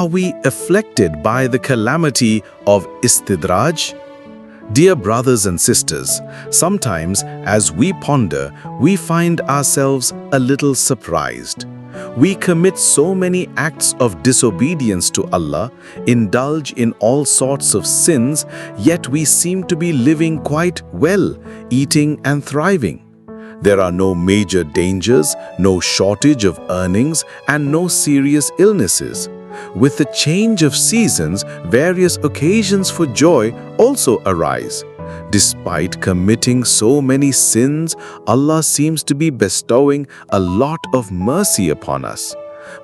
Are we afflicted by the calamity of Istidraj? Dear brothers and sisters, sometimes as we ponder, we find ourselves a little surprised. We commit so many acts of disobedience to Allah, indulge in all sorts of sins, yet we seem to be living quite well, eating and thriving. There are no major dangers, no shortage of earnings, and no serious illnesses. With the change of seasons, various occasions for joy also arise. Despite committing so many sins, Allah seems to be bestowing a lot of mercy upon us.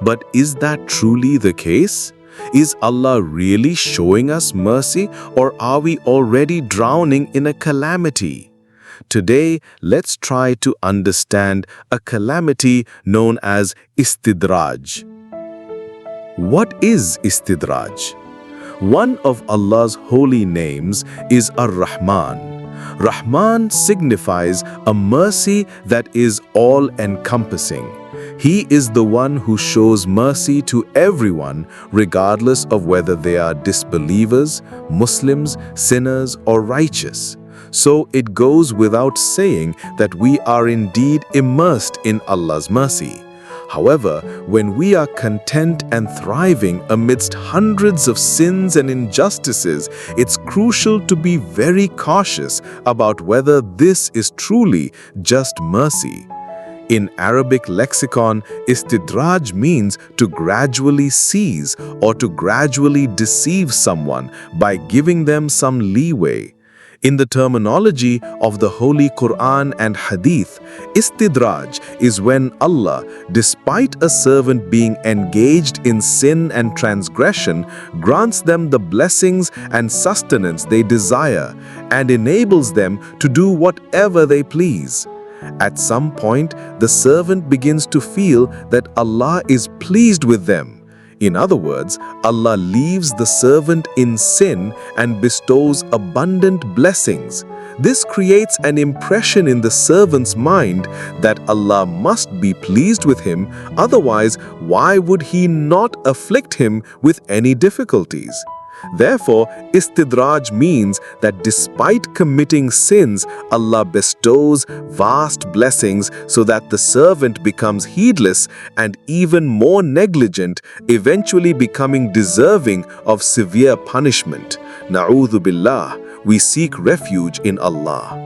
But is that truly the case? Is Allah really showing us mercy, or are we already drowning in a calamity? Today, let's try to understand a calamity known as Istidraj. What is Istidraj? One of Allah's holy names is Ar-Rahman. Rahman signifies a mercy that is all-encompassing. He is the one who shows mercy to everyone, regardless of whether they are disbelievers, Muslims, sinners, or righteous. So it goes without saying that we are indeed immersed in Allah's mercy. However, when we are content and thriving amidst hundreds of sins and injustices, it's crucial to be very cautious about whether this is truly just mercy. In Arabic lexicon, istidraj means to gradually seize or to gradually deceive someone by giving them some leeway. In the terminology of the Holy Quran and Hadith, Istidraj is when Allah, despite a servant being engaged in sin and transgression, grants them the blessings and sustenance they desire and enables them to do whatever they please. At some point, the servant begins to feel that Allah is pleased with them. In other words, Allah leaves the servant in sin and bestows abundant blessings. This creates an impression in the servant's mind that Allah must be pleased with him, otherwise, why would He not afflict him with any difficulties? Therefore, Istidraj means that despite committing sins, Allah bestows vast blessings so that the servant becomes heedless and even more negligent, eventually becoming deserving of severe punishment. Na'udhu billah, we seek refuge in Allah.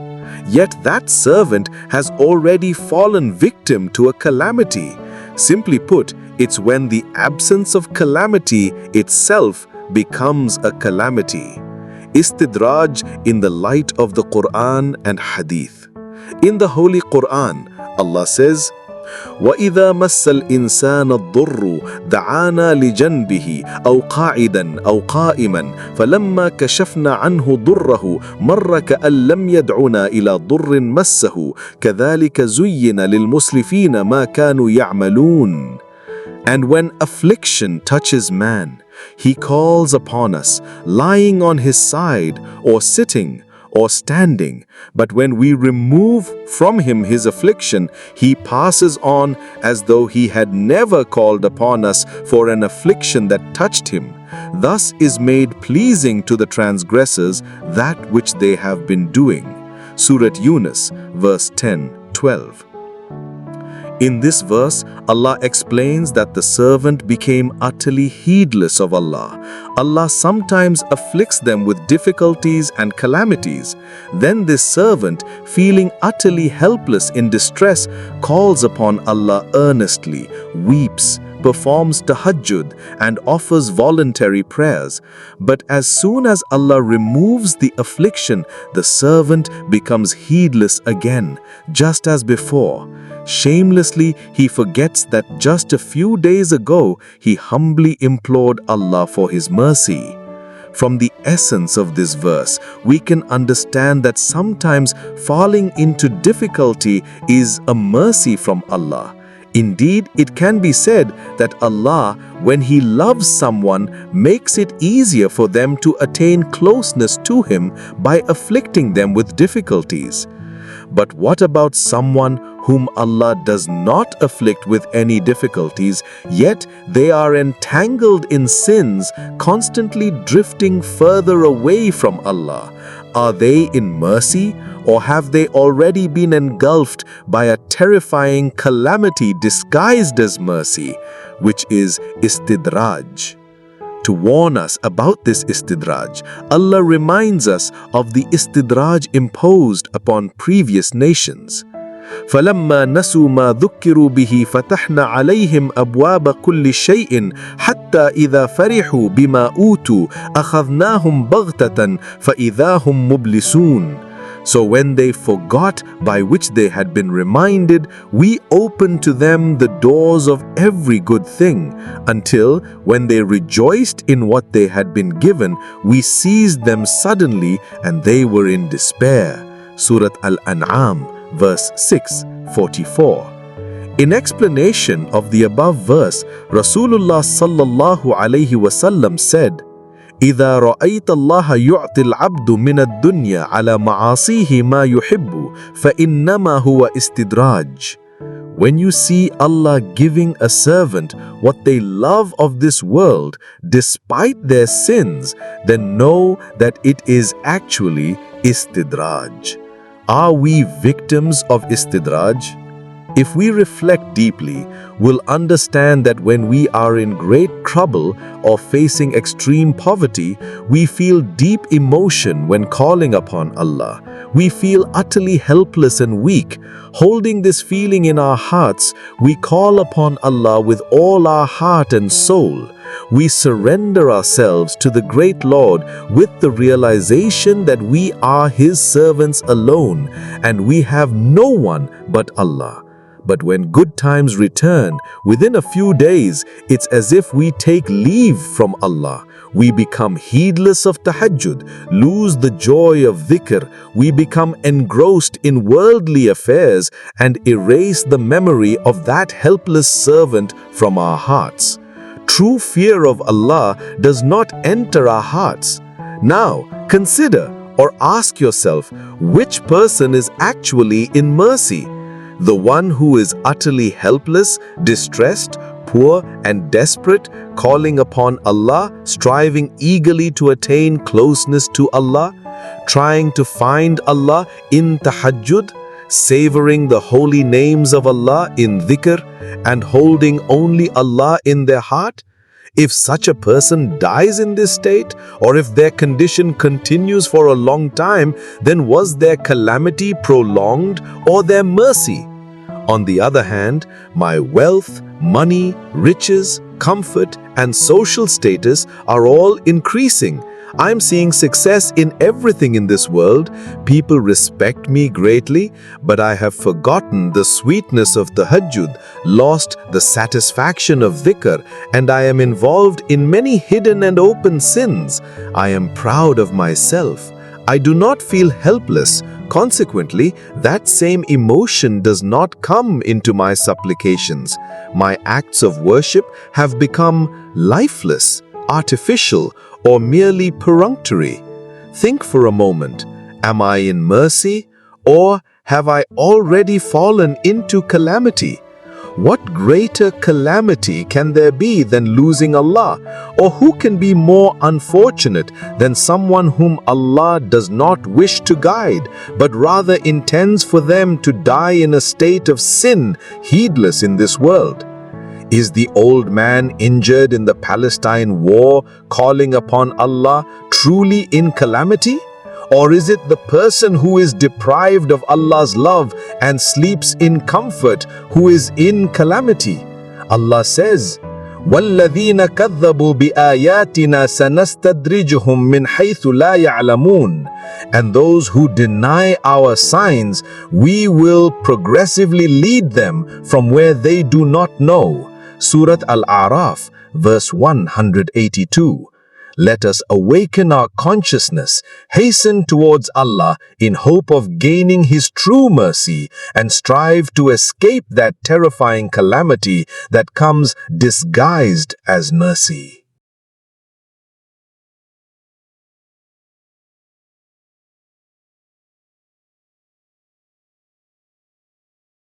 Yet that servant has already fallen victim to a calamity. Simply put, it's when the absence of calamity itself becomes a calamity. Istidraj in the light of the Quran and Hadith. In the Holy Quran, Allah says, وَإِذَا مَسَّ الْإِنسَانَ الضُّرُّ دَعَانَا لِجَنْبِهِ أَوْ قَاعِدًا أَوْ قَائِمًا فَلَمَّا كَشَفْنَا عَنْهُ ضُرَّهُ مَرَّ كَأَن لَّمْ يَدْعُنَا إِلَى ضُرٍّ مَسَّهُ كَذَلِكَ زُيِّنَ لِلْمُسْرِفِينَ مَا كَانُوا يَعْمَلُونَ. And when affliction touches man, he calls upon us, lying on his side, or sitting, or standing. But when we remove from him his affliction, he passes on as though he had never called upon us for an affliction that touched him. Thus is made pleasing to the transgressors that which they have been doing. Surah Yunus, verse 10-12. In this verse, Allah explains that the servant became utterly heedless of Allah. Allah sometimes afflicts them with difficulties and calamities. Then this servant, feeling utterly helpless in distress, calls upon Allah earnestly, weeps, performs tahajjud, and offers voluntary prayers. But as soon as Allah removes the affliction, the servant becomes heedless again, just as before. Shamelessly, he forgets that just a few days ago, he humbly implored Allah for His mercy. From the essence of this verse, we can understand that sometimes falling into difficulty is a mercy from Allah. Indeed, it can be said that Allah, when He loves someone, makes it easier for them to attain closeness to Him by afflicting them with difficulties. But what about someone whom Allah does not afflict with any difficulties, yet they are entangled in sins, constantly drifting further away from Allah? Are they in mercy, or have they already been engulfed by a terrifying calamity disguised as mercy, which is Istidraj? To warn us about this Istidraj, Allah reminds us of the Istidraj imposed upon previous nations. فَلَمَّا نَسُوا مَا ذُكِّرُوا بِهِ فَتَحْنَا عَلَيْهِمْ أَبْوَابَ كُلِّ شَيْءٍ حَتَّى إِذَا فَرِحُوا بِمَا أُوتُوا أَخَذْنَاهُمْ بَغْتَةً فَإِذَا هُمْ مُبْلِسُونَ. So when they forgot by which they had been reminded, we opened to them the doors of every good thing, until when they rejoiced in what they had been given, we seized them suddenly and they were in despair. Surah Al-An'am, verse 644. In explanation of the above verse, Rasulullah sallallahu alaihi wasallam said, إذا رأيت الله يعطي العبد من الدنيا على معاصيه ما يحب فإنما هو استدراج. When you see Allah giving a servant what they love of this world despite their sins, then know that it is actually Istidraj. Are we victims of Istidraj? If we reflect deeply, we'll understand that when we are in great trouble or facing extreme poverty, we feel deep emotion when calling upon Allah. We feel utterly helpless and weak. Holding this feeling in our hearts, we call upon Allah with all our heart and soul. We surrender ourselves to the great Lord with the realization that we are His servants alone and we have no one but Allah. But when good times return, within a few days, it's as if we take leave from Allah. We become heedless of tahajjud, lose the joy of dhikr, we become engrossed in worldly affairs and erase the memory of that helpless servant from our hearts. True fear of Allah does not enter our hearts. Now, consider or ask yourself, which person is actually in mercy? The one who is utterly helpless, distressed, poor and desperate, calling upon Allah, striving eagerly to attain closeness to Allah, trying to find Allah in tahajjud, savoring the holy names of Allah in dhikr, and holding only Allah in their heart? If such a person dies in this state, or if their condition continues for a long time, then was their calamity prolonged or their mercy? On the other hand, my wealth, money, riches, comfort, and social status are all increasing. I'm seeing success in everything in this world. People respect me greatly, but I have forgotten the sweetness of tahajjud, lost the satisfaction of dhikr, and I am involved in many hidden and open sins. I am proud of myself. I do not feel helpless. Consequently, that same emotion does not come into my supplications. My acts of worship have become lifeless, artificial, or merely perfunctory. Think for a moment. Am I in mercy, or have I already fallen into calamity? What greater calamity can there be than losing Allah? Or who can be more unfortunate than someone whom Allah does not wish to guide, but rather intends for them to die in a state of sin, heedless in this world? Is the old man injured in the Palestine war calling upon Allah truly in calamity? Or is it the person who is deprived of Allah's love and sleeps in comfort who is in calamity? Allah says, وَالَّذِينَ كَذَّبُوا بِآيَاتِنَا سَنَسْتَدْرِجُهُمْ مِنْ حَيْثُ لَا يَعْلَمُونَ. And those who deny our signs, we will progressively lead them from where they do not know. Surah Al-A'raf, verse 182. Let us awaken our consciousness, hasten towards Allah in hope of gaining His true mercy, and strive to escape that terrifying calamity that comes disguised as mercy.